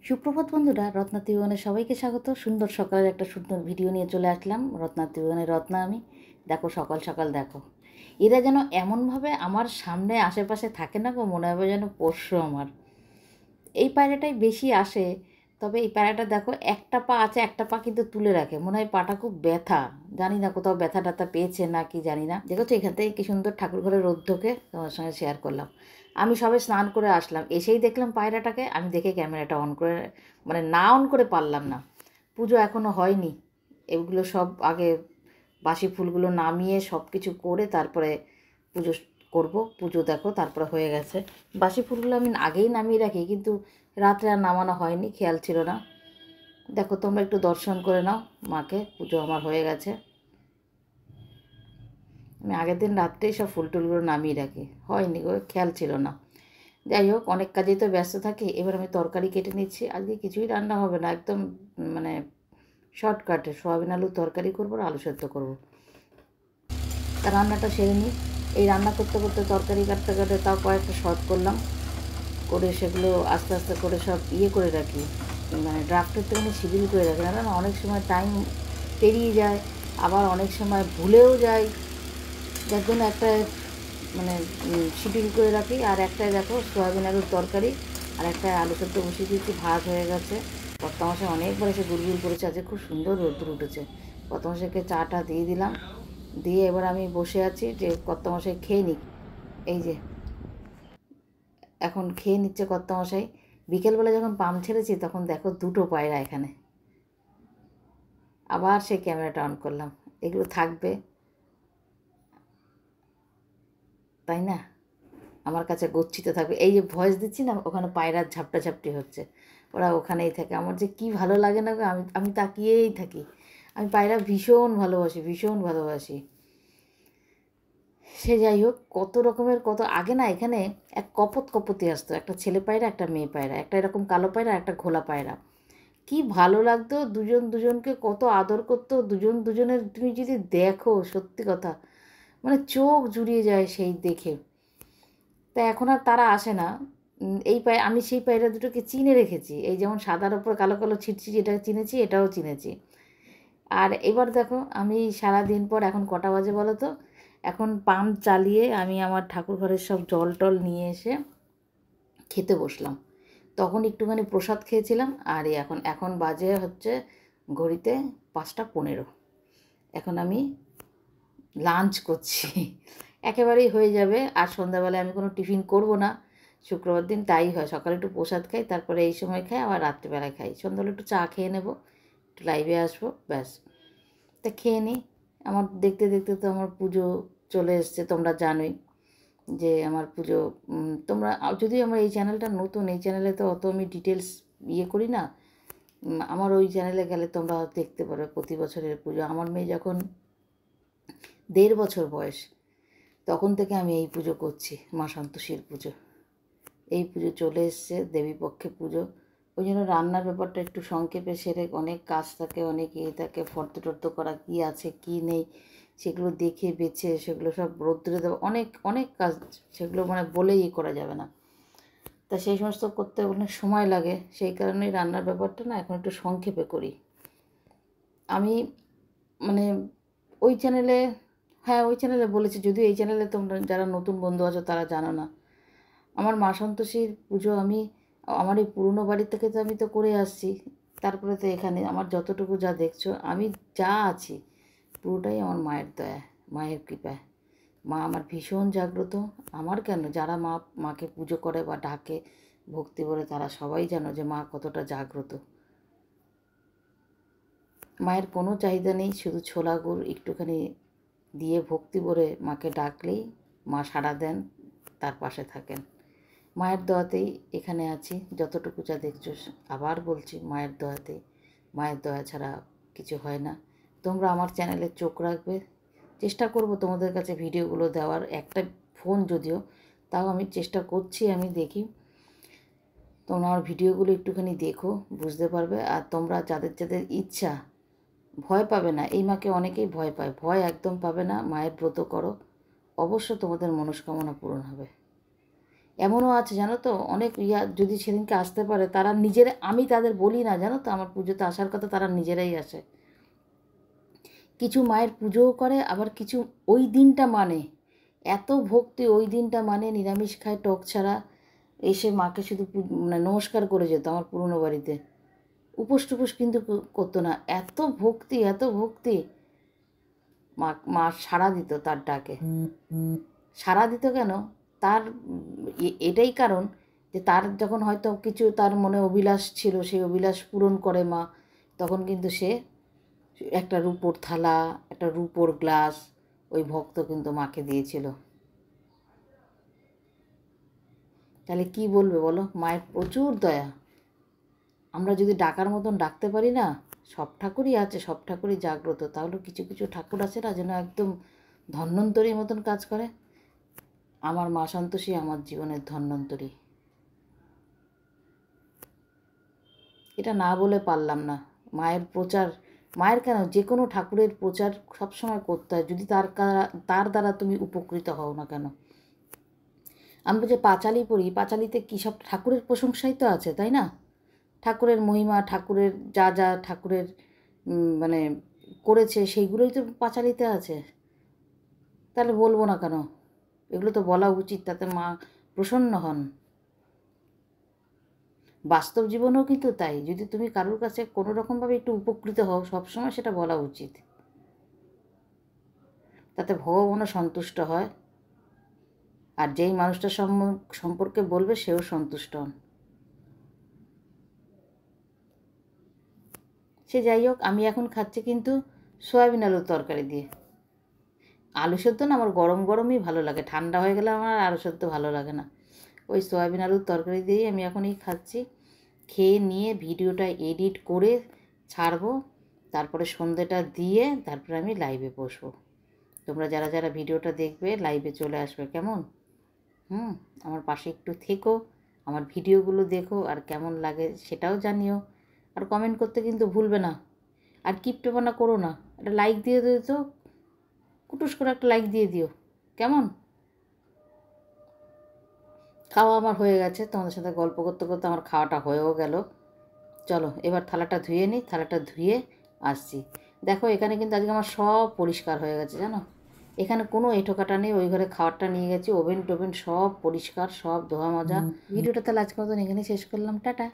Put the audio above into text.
সুপ্রভাত বন্ধুরা, রত্না ত্রিভুবনে সবাইকে স্বাগত। সুন্দর সকালের একটা সুন্দর ভিডিও নিয়ে চলে আসলাম। রত্না ত্রিভুবনের রত্না আমি। দেখো সকাল সকাল দেখো, এরা যেন এমনভাবে আমার সামনে আশেপাশে থাকে না গো, মনে হবে যেন পোষ্য আমার। এই পায়রাটাই বেশি আসে, তবে এই পায়রাটা দেখো একটা পা আছে, একটা পা কিন্তু তুলে রাখে, মনে হয় পাটা খুব ব্যথা। জানি না কোথাও ব্যথা ট্যাথা পেয়েছে না কি জানি না। দেখো এখান থেকে কি সুন্দর ঠাকুর ঘরে রোদ ঢোকে, তোমার সঙ্গে শেয়ার করলাম। আমি সবে স্নান করে আসলাম, এসেই দেখলাম পায়রাটাকে। আমি দেখে ক্যামেরাটা অন করে, মানে না অন করে পারলাম না। পুজো এখনও হয়নি, এগুলো সব আগে বাসি ফুলগুলো নামিয়ে সব কিছু করে তারপরে পুজো করব। পুজো দেখো তারপরে হয়ে গেছে। বাসি ফুলগুলো আমি আগেই নামিয়ে রাখি, কিন্তু রাত্রে আর নামানো হয়নি, খেয়াল ছিল না। দেখো তোমরা একটু দর্শন করে নাও মাকে। পুজো আমার হয়ে গেছে। আমি আগের দিন রাত্রেই সব ফুল টুলগুলো নামিয়ে রাখি, হয়নি গো, খেয়াল ছিল না। যাই হোক, অনেক কাজেই তো ব্যস্ত থাকি। এবার আমি তরকারি কেটে নিচ্ছি। আজকে কিছুই রান্না হবে না, একদম মানে শর্টকাটে সয়াবিন আলুর তরকারি করবো আর আলু সেদ্ধ করবো। তা রান্নাটা সেরে নিই। এই রান্না করতে করতে তরকারি কাটতে কাটতে তাও কয়েকটা শর্ট করলাম, করে সেগুলো আস্তে আস্তে করে সব করে রাখি, মানে ড্রাফটের থেকে শিডিউল করে রাখি। না না, অনেক সময় টাইম পেরিয়ে যায়, আবার অনেক সময় ভুলেও যাই, যার জন্য একটা মানে শিডিউল করে রাখি। আর একটাই দেখো সয়াবিন আলুর তরকারি, আর একটা আলু সেদ্ধ বসিয়ে দিয়েছি, ভাত হয়ে গেছে। কর্তামশাই অনেকবার এসে গুড়গুড় করেছে, আজকে খুব সুন্দর রোদ্দুর উঠেছে। কর্তামশাইকে চাটা দিয়ে দিলাম, দিয়ে এবার আমি বসে আছি যে কর্তামশাই খেয়ে নিক। এই যে এখন খেয়ে নিচ্ছে কর্তামশাই। বিকেলবেলা যখন পাম্প ছেড়েছি তখন দেখো দুটো পায়রা এখানে। আবার সেই ক্যামেরাটা অন করলাম, এগুলো থাকবে তাই না, আমার কাছে গচ্ছিত থাকবে। এই যে ভয়েস দিচ্ছি না, ওখানে পায়রার ঝাপটা ঝাপটি হচ্ছে, ওরা ওখানেই থাকে। আমার যে কি ভালো লাগে না গো, আমি আমি তাকিয়েই থাকি। আমি পায়রা ভীষণ ভালোবাসি, ভীষণ ভালোবাসি। সে যাই হোক, কত রকমের কত আগে না এখানে এক কপতি আসতো, একটা ছেলে পায়রা একটা মেয়ে পায়রা, একটা এরকম কালো পায়রা একটা ঘোলা পায়রা। কি ভালো লাগতো, দুজন দুজনকে কত আদর করতো, দুজন দুজনের তুমি যদি দেখো, সত্যি কথা মানে চোখ জুড়িয়ে যায় সেই দেখে। তা এখন আর তারা আসে না। এই আমি সেই পায়রা দুটোকে চিনে রেখেছি, এই যেমন সাদার ওপর কালো কালো ছিটছিট, এটা চিনেছি, এটাও চিনেছি। আর এবার দেখো আমি সারা দিন পর, এখন কটা বাজে বলো তো, এখন পাম্প চালিয়ে আমি আমার ঠাকুর ঘরের সব জল টল নিয়ে এসে খেতে বসলাম। তখন একটুখানি প্রসাদ খেয়েছিলাম। আর এখন এখন বাজে হচ্ছে ঘড়িতে 5টা 15। এখন আমি লাঞ্চ করছি, একেবারেই হয়ে যাবে। আর সন্ধ্যাবেলায় আমি কোনো টিফিন করব না, শুক্রবার দিন তাই হয়, সকালে একটু প্রসাদ খাই, তারপরে এই সময় খাই, আবার রাত্রিবেলায় খাই। সন্ধ্যাবেলা একটু চা খেয়ে নেব, একটু লাইভে আসবো, ব্যাস। তা খেয়ে নিই। আমার দেখতে দেখতে তো আমার পুজো চলে এসছে, তোমরা জানোই যে আমার পুজো। তোমরা যদিও আমার এই চ্যানেলটা নতুন, এই চ্যানেলে তো অত আমি ডিটেলস করি না। আমার ওই চ্যানেলে গেলে তোমরা দেখতে পারো প্রতি বছরের পুজো। আমার মেয়ে যখন 1.5 বছর বয়স, তখন থেকে আমি এই পুজো করছি, মা সন্তোষীর পুজো। এই পুজো চলে এসছে, দেবীপক্ষে পুজো। ওই জন্য রান্নার ব্যাপারটা একটু সংক্ষেপে সেরে, অনেক কাজ থাকে, অনেক থাকে, ফর্দ টর্দ করা, কী আছে কী নেই সেগুলো দেখে বেছে সেগুলো সব রোদ্দুরে দেওয়া, অনেক অনেক কাজ, সেগুলো মানে বলেই করা যাবে না। তা সেই সমস্ত করতে অনেক সময় লাগে, সেই কারণেই রান্নার ব্যাপারটা না এখন একটু সংক্ষেপে করি আমি। মানে ওই চ্যানেলে, হ্যাঁ ওই চ্যানেলে বলেছি, যদিও এই চ্যানেলে তোমরা যারা নতুন বন্ধু আছো তারা জানো না। আমার মা সন্তোষীর পুজো আমি আমার এই পুরনো বাড়ি থেকে তো আমি তো করে আসছি, তারপরে তো এখানে আমার যতটুকু যা দেখছো, আমি যা আছি পুরোটাই আমার মায়ের দয়া, মায়ের কৃপায়। মা আমার ভীষণ জাগ্রত। আমার কেন, যারা মাকে পুজো করে বা ডাকে ভক্তি করে, তারা সবাই জানো যে মা কতটা জাগ্রত। মায়ের কোনো চাহিদা নেই, শুধু ছোলা গুড় একটুখানি দিয়ে ভক্তি ভরে মাকে ডাকলেই মা সাড়া দেন, তার পাশে থাকেন। মায়ের দয়াতেই এখানে আছি, যতটুকু যা দেখছো, আবার বলছি মায়ের দয়াতেই। মায়ের দয়া ছাড়া কিছু হয় না। তোমরা আমার চ্যানেলে চোখ রাখবে, চেষ্টা করব তোমাদের কাছে ভিডিওগুলো দেওয়ার, একটা ফোন যদিও, তাও আমি চেষ্টা করছি, আমি দেখি। তোমরা আমার ভিডিওগুলো একটুখানি দেখো, বুঝতে পারবে। আর তোমরা যাদের যাদের ইচ্ছা, ভয় পাবে না। এই মাকে অনেকেই ভয় পায়, ভয় একদম পাবে না। মায়ের ব্রত করো, অবশ্য তোমাদের মনস্কামনা পূরণ হবে। এমনও আছে জানো তো, অনেক যদি সেদিনকে আসতে পারে তারা নিজেরা, আমি তাদের বলি না জানো তো, আমার পুজোতে আসার কথা, তারা নিজেরাই আসে। কিছু মায়ের পুজোও করে, আবার কিছু ওই দিনটা মানে এত ভক্তি, ওই দিনটা মানে নিরামিষ খায় টক ছাড়া, এসে মাকে শুধু মানে নমস্কার করে যেত আমার পুরনো বাড়িতে। উপোস টুপোস কিন্তু করতো না, এত ভক্তি এত ভক্তি। মা মা সাড়া দিত তার ডাকে। সাড়া দিত কেন? তার এটাই কারণ যে তার যখন হয়তো কিছু তার মনে অভিলাষ ছিল, সেই অভিলাষ পূরণ করে মা, তখন কিন্তু সে একটা রূপোর থালা, একটা রূপোর গ্লাস ওই ভক্ত কিন্তু মাকে দিয়েছিল। তাহলে কি বলবে বলো? মায়ের প্রচুর দয়া। আমরা যদি ডাকার মতন ডাকতে পারি না, সব ঠাকুরই আছে, সব ঠাকুরই জাগ্রত, তাহলে কিছু কিছু ঠাকুর আছে না যেন একদম ধন্বন্তরীর মতন কাজ করে। আমার মা সন্তোষী আমার জীবনের ধন্বন্তরী। এটা না বলে পারলাম না। মায়ের প্রচার, মায়ের কেন, যে কোনো ঠাকুরের প্রচার সবসময় করতে হয়, যদি তার দ্বারা তুমি উপকৃত হও না কেন। আমরা যে পাঁচালি পড়ি, পাঁচালিতে কী সব ঠাকুরের প্রশংসাই তো আছে, তাই না? ঠাকুরের মহিমা, ঠাকুরের যা যা ঠাকুরের মানে করেছে সেইগুলোই তো পাঁচালিতে আছে। তাহলে বলবো না কেন? এগুলো তো বলা উচিত, তাতে মা প্রসন্ন হন। বাস্তব জীবনেও কিন্তু তাই, যদি তুমি কারোর কাছে কোনো রকমভাবে একটু উপকৃত হও, সবসময় সেটা বলা উচিত। তাতে ভগবানও সন্তুষ্ট হয়, আর যেই মানুষটার সম্পর্কে বলবে সেও সন্তুষ্ট হন। সে যাই হোক, আমি এখন খাচ্ছি কিন্তু সয়াবিন আলুর তরকারি দিয়ে। আলু সেদ্ধ না আমার গরম গরমই ভালো লাগে, ঠান্ডা হয়ে গেলে আমার আলু সেদ্ধ ভালো লাগে না। ওই সয়াবিন আলুর তরকারি দিয়েই আমি এখন খাচ্ছি। খেয়ে নিয়ে ভিডিওটা এডিট করে ছাড়বো, তারপরে সন্ধেটা দিয়ে তারপরে আমি লাইভে বসবো। তোমরা যারা যারা ভিডিওটা দেখবে লাইভে চলে আসবে, কেমন? আমার পাশে একটু থেকো, আমার ভিডিওগুলো দেখো, আর কেমন লাগে সেটাও জানিও। আর কমেন্ট করতে কিন্তু ভুলবে না। আর কিপটেপনা করো না, একটা লাইক দিয়ে দিও তো, কুটুস করে একটা লাইক দিয়ে দিও, কেমন? খাওয়া আমার হয়ে গেছে, তোমাদের সাথে গল্প করতে করতে আমার খাওয়াটা হয়েও গেল। চলো এবার থালাটা ধুয়ে নিই, থালাটা ধুয়ে আসছি। দেখো এখানে কিন্তু আজকে আমার সব পরিষ্কার হয়ে গেছে জানো, এখানে কোনো এঁঠোকাটা নেই। ওই ঘরে খাবারটা নিয়ে গেছি, ওভেন টোভেন সব পরিষ্কার, সব ধোয়া মাজা। ভিডিওটা তাহলে আজকের মতন এখানেই শেষ করলাম, টাটা।